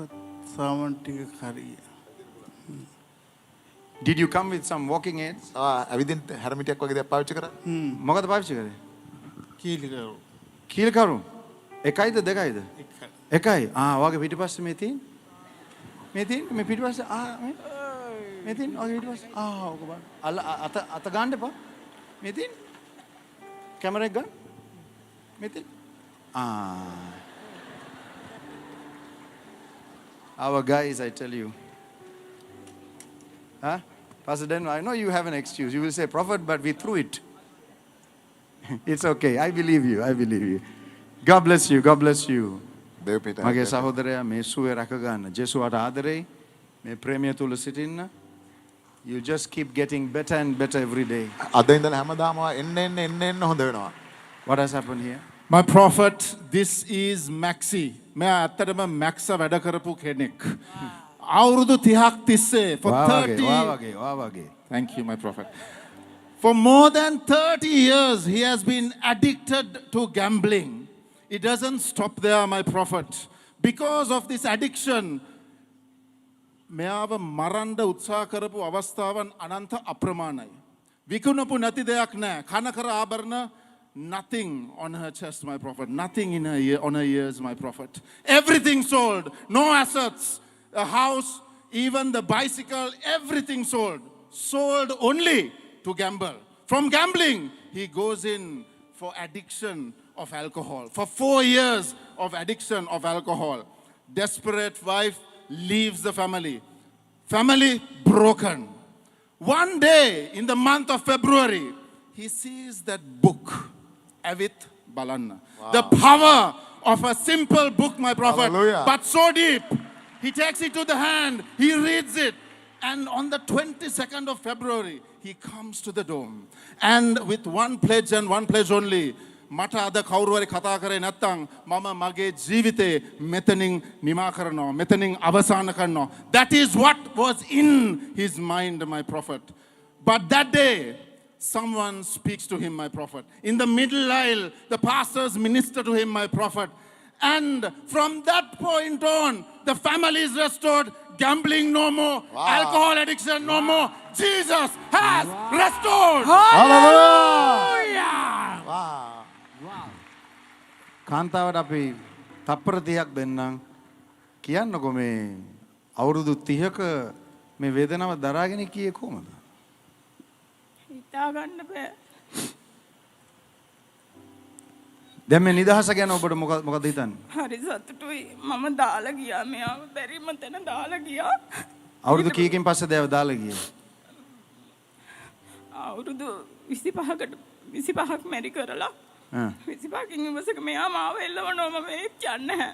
පොත්පත් සාමාන්‍ය ටික හරිය. Did you come with some walking aids? ඇවිදින් හැරමිටියක් වගේ දෙයක් පාවිච්චි කරා. මොකද පාවිච්චි කරේ? කීලිකරු. කීල්කරු. එකයිද දෙකයිද? එකයි. එකයි. වාගේ පිටිපස්සේ මේ තියෙන. මේ තියෙන මේ පිටිපස්සේ මේ තියෙන වාගේ පිටිපස්සේ ඔක බලන්න. අත ගන්න එපා. මේ තියෙන. කැමරා එක ගන්න. මේ තියෙන. Our guys, I tell you. Pastor Dan, I know you have an excuse. You will say, Prophet, but we threw it. It's okay. I believe you. I believe you. God bless you. God bless you. දේව පිට. මගේ සහෝදරයා මේ සුවේ රැක ගන්න. ජේසුවට ආදරෙයි. මේ ප්‍රේමය තුල සිටින්න. You just keep getting better and better every day. අද ඉඳලා හැමදාම එන්න හොඳ වෙනවා. What has happened here? My prophet, this is Maxi. मैं ඇත්තටම මැක්ස වැඩ කරපු කෙනෙක්. අවුරුදු 30ක් තිස්සේ for 30. Thank you, my prophet. For more than 30 years, he has been addicted to gambling. It doesn't stop there, my prophet. Because of this addiction, මෙයාව මරන්න උත්සාහ කරපු අවස්ථාවන් අනන්ත අප්‍රමාණයි. විකුණපු නැති දෙයක් නැහැ. කනකර ආභරණ, nothing on her chest, my prophet. Nothing in her on her ears, my prophet. Everything sold. No assets. A house, even the bicycle, everything sold. Sold only to gamble. From gambling, he goes in for addiction of alcohol. For 4 years of addiction of alcohol. Desperate wife leaves the family. Family broken. One day in the month of February, he sees that book, Avith Balanna. Wow. The power of a simple book, my prophet, Hallelujah. but so deep. He takes it to the hand, he reads it, and on the 22nd of February, he comes to the dome. And with one pledge and one pledge only, මට අද කවුරු හරි කතා කරේ නැත්නම් මම මගේ ජීවිතේ මෙතනින් නිමා කරනවා මෙතනින් අවසන් කරනවා. That is what was in his mind, my prophet. But that day someone speaks to him, my prophet. In the middle aisle, the pastors minister to him, my prophet. And from that point on, the family is restored. Gambling no more. Wow. Alcohol addiction no more. Jesus has restored. Hallelujah. Wow. කාන්තාවට අපි තප්පර 30ක් දෙන්නම්. කියන්නකො මේ අවුරුදු 30ක මේ වේදනාව දරාගෙන කියේ කොහමද? හිතා ගන්න බෑ. දැන් මේ නිදහස ගැන ඔබට මොකද හිතන්නේ? හරි සතුටුයි. මම දාලා ගියා. මෙයාව බැරිම තැන දාලා ගියා. අවුරුදු කීයකින් පස්සේද ඒව දාලා ගියේ? අවුරුදු 25ක් මැරි කරලා 25කින් ඉවසක මෙයා මාව එල්ලවනවා. මම ඒත් යන්නේ නැහැ.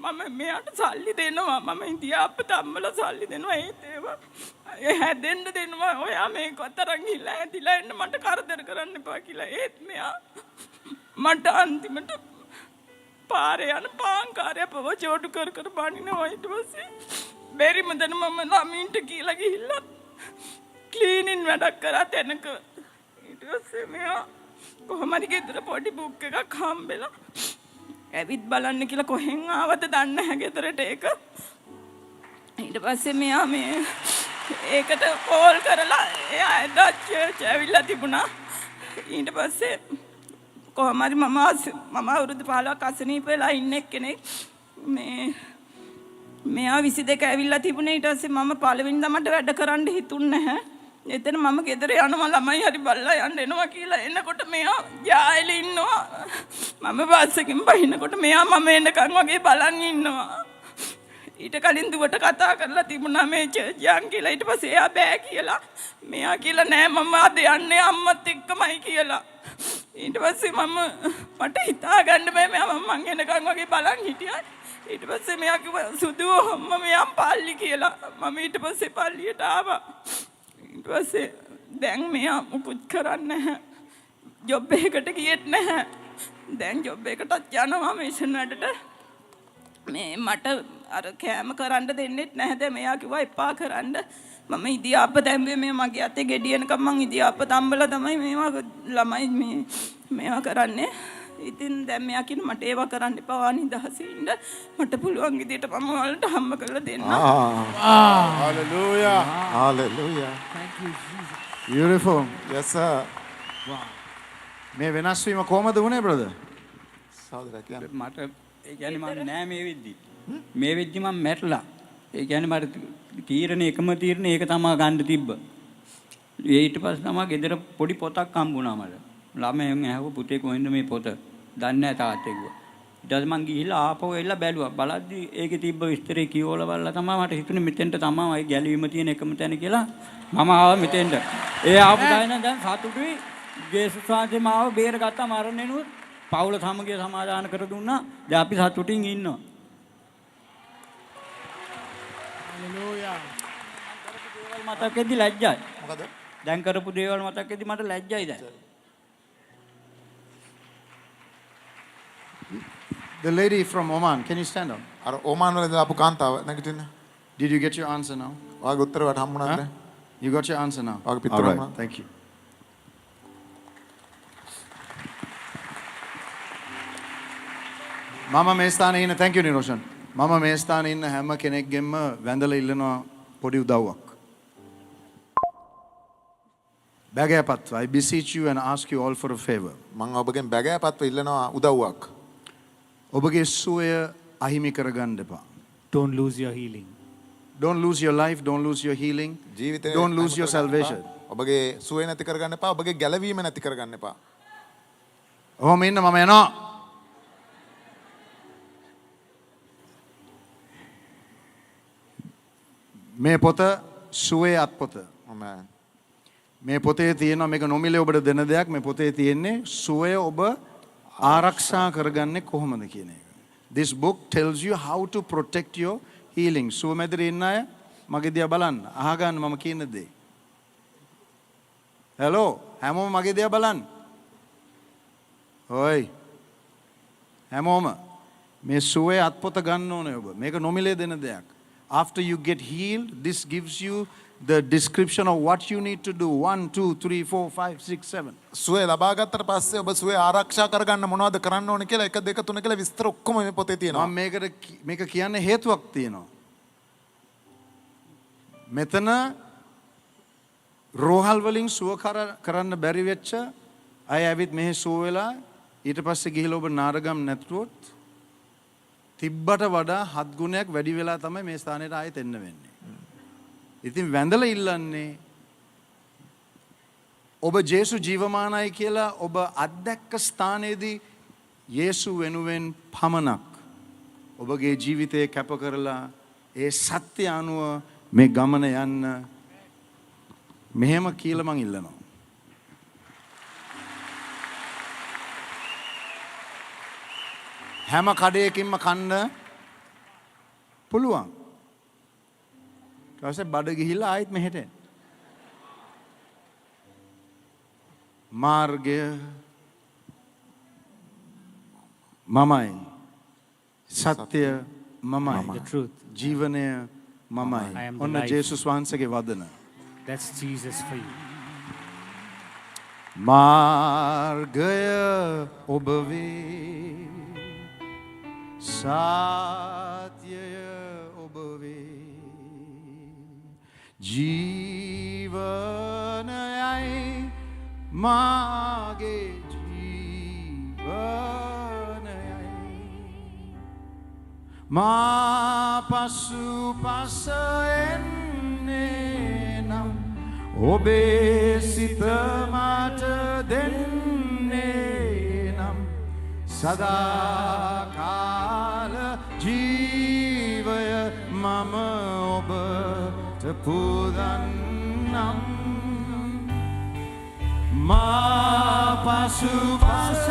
මම මෙයාට සල්ලි දෙනවා. මම ඉන්දියාප්පට අම්මලා සල්ලි දෙනවා. ඒත් ඒ හැදෙන්න දෙනවා. ඔයා මේක අතරන් ගිහලා ඇදිලා එන්න මට කරදර කරන්න එපා කියලා. ඒත් මෙයා මට අන්තිමට පාරේ යන පාංකාරය පවචෝටු කර බනිනවා. ඊට පස්සේ බැරිම දැන මම ළමින්ට කියලා ගිහිල්ලා ක්ලීනින් වැඩක් කරා තැනක. ඊට පස්සේ මෙයා කොහොම හරි ගෙදර පොඩි බුක් එකක් හම්බෙලා ඇවිත් බලන්න කියලා කොහෙන් ආවද දන්නේ නැහැ ගෙදරට ඒක. ඊට පස්සේ මෙයා මේ ඒකට කෝල් කරලා එයා එදා චර්ච් ඇවිල්ලා තිබුණා. ඊට පස්සේ කොහොම හරි මම අවුරුදු 15ක් අසනීප වෙලා ඉන්න කෙනෙක් මෙයා 22 ඇවිල්ලා තිබුණේ. ඊට පස්සේ මම පළවෙනිදා මට වැඩ කරන්න හිතුන්නේ නැහැ. එතන මම ගෙදර යනවා ළමයි හරි බල්ලා යන්න එනවා කියලා. එනකොට මෙයා යායලි ඉන්නවා. මම බස් එකෙන් බහිනකොට මෙයා මම එනකන් වගේ බලන් ඉන්නවා. ඊට කලින් දුවට කතා කරලා තිබුණා මේ චර්ච් කියලා. ඊට පස්සේ එයා බෑ කියලා. මෙයා කියලා නෑ මම අද යන්නේ අම්මත් එක්කමයි කියලා. ඊට පස්සේ මට හිතා ගන්න බෑ මෙයා මං එනකන් වගේ බලන් හිටියා. ඊට පස්සේ මෙයා කිව්වා සුදු අම්ම මෙයන් පල්ලි කියලා. මම ඊට පස්සේ පල්ලියට ආවා. ඊට පස්සේ දැන් මෙයා මුකුත් කරන්නේ නැහැ. ජොබ් එකකට ගියෙත් නැහැ. දැන් ජොබ් එකටත් යනවා මිෂන් වැඩට. මේ මට අර කෑම කරන්න දෙන්නෙත් නැහැ. දැන් මෙයා කිව්වා එපා කරන්න. මම ඉදියාප්ප දැම්බේ මේ මගේ අතේ ගෙඩියනකම් මං ඉදියාප්ප තම්බලා තමයි මේවා ළමයි මේවා කරන්නේ. ඉතින් දැන් මෙයා කියන මට ඒවා කරන්න එපා නිදහසේ ඉන්න. මට පුළුවන් විදියට මම ඔයාලට හම්බ කරලා දෙන්න. Hallelujah. Hallelujah. Beautiful. Yes sir. මේ වෙනස් වීම කොහමද වුනේ brother? සහෝදරයා කියන්න. මට ඒ කියන්නේ මම නෑ මේ වෙද්දි. මේ වෙද්දි මම මැරලා. ඒ කියන්නේ මට තීරණේ එකම තීරණේ ඒක තමයි ගන්න තිබ්බ. ඊට පස්සේ තමයි ගෙදර පොඩි පොතක් හම්බුණා මට. ළමයෙන් ඇහුව පුතේ කොහෙන්ද මේ පොත? දන්නේ නැහැ තාත්තේ කිව්වා. ඊට පස්සේ මං ගිහිල්ලා ආපහු එල්ල බැලුවා. බලද්දි ඒකේ තිබ්බ විස්තරේ කියවලා බලලා තමයි මට හිතුනේ මෙතෙන්ට තමයි ගැලවීම තියෙන එකම තැන කියලා. මම ආවා මෙතෙන්ට. ඒ ආපු ගායන දැන් සතුටුයි. ජේසුස් වහන්සේ මාව බේරගත්තා මරණයනුත්. පවුල සමගිය සමාදාන කර දුන්නා. දැන් අපි සතුටින් ඉන්නවා. Hallelujah. මතක වෙද්දි ලැජ්ජයි. මොකද? දැන් කරපු දේවල් මතක වෙද්දි මට ලැජ්ජයි දැන්. The lady from Oman, can you stand up? අර ඕමාන් වල ඉඳලා ආපු කාන්තාව නැගිටින්න. Did you get your answer now? ඔයාගේ උත්තරයට හම්බුණාද? Huh? You got your answer now? Okay, Peter, All right, Rama. thank you. මම මේ ස්ථානයේ ඉන්න thank you නිරෝෂන්. මම මේ ස්ථානයේ ඉන්න හැම කෙනෙක්ගෙන්ම වැඳලා ඉල්ලනවා පොඩි උදව්වක්. බැගෑපත් I beseech you and ask you all for a favor. මම ඔබගෙන් බැගෑපත්ව ඉල්ලනවා උදව්වක්. ඔබගේ සුවය අහිමි කරගන්න එපා. Don't lose your healing. Don't lose your life, don't lose your healing. ජීවිතේ Don't lose your salvation. ඔබගේ සුවය නැති කරගන්න එපා. ඔබගේ ගැලවීම නැති කරගන්න එපා. ඔහොම ඉන්න මම යනවා. මේ පොත සුවේ අත්පොත. Amen. මේ පොතේ තියෙනවා මේක නොමිලේ ඔබට දෙන දෙයක්. මේ පොතේ තියෙන්නේ සුවය ඔබ ආරක්ෂා කරගන්නේ කොහොමද කියන එක. This book tells you how to protect your healing. සුව මැදිරි ඉන්න අය මගේ දිහා බලන්න. අහගන්න මම කියන දේ. Hello හැමෝම මගේ දිහා බලන්න. හොයි. හැමෝම මේ සුවේ අත්පොත ගන්න ඕනේ ඔබ. මේක නොමිලේ දෙන දෙයක්. After you get healed, this gives you the description of what you need to do. 1, 2, 3, 4, 5, 6, 7. සුවය ලබා ගත්තට පස්සේ ඔබ සුවය ආරක්ෂා කරගන්න මොනවද කරන්න ඕනේ කියලා 1 2 3 කියලා විස්තර ඔක්කොම මේ පොතේ තියෙනවා. මම මේක කියන්නේ හේතුවක් තියෙනවා. මෙතන රෝහල් වලින් සුව කරන්න බැරි වෙච්ච අය ඇවිත් මෙහි සුව වෙලා ඊට පස්සේ ගිහිල්ලා ඔබ නාරගම් නැතුවොත් තිබ්බට වඩා 7 ගුණයක් වැඩි වෙලා තමයි මේ ස්ථානෙට ආයෙත් එන්න වෙන්නේ. ඉතින් වැඳලා ඉල්ලන්නේ ඔබ ජේසු ජීවමානයි කියලා ඔබ අත්දැක්ක ස්ථානයේදී යේසු වෙනුවෙන් පමණක් ඔබගේ ජීවිතය කැප කරලා ඒ සත්‍ය අනුව මේ ගමන යන්න මෙහෙම කියලා මං ඉල්ලනවා. හැම කඩේකින්ම කන්න පුළුවන්. ඊට පස්සේ බඩ ගිහිල්ලා ආයෙත් මෙහෙට එන්න. මාර්ගය මමයි. සත්‍ය මමයි. The truth. ජීවනය I මමයි. am the ඔන්න life. ජේසුස් වහන්සේගේ වදන. That's Jesus for you. මාර්ගය ඔබ වේ. සත්‍යය ඔබ වේ. ජීවනයයි මාගේ ජීවනයයි. මා පසු පස එන්නේ නම් ඔබේ සිත මට දෙන්නේ නම් සදාකාල ජීවය මම ඔබට පුදන්නම්. මා පසු පස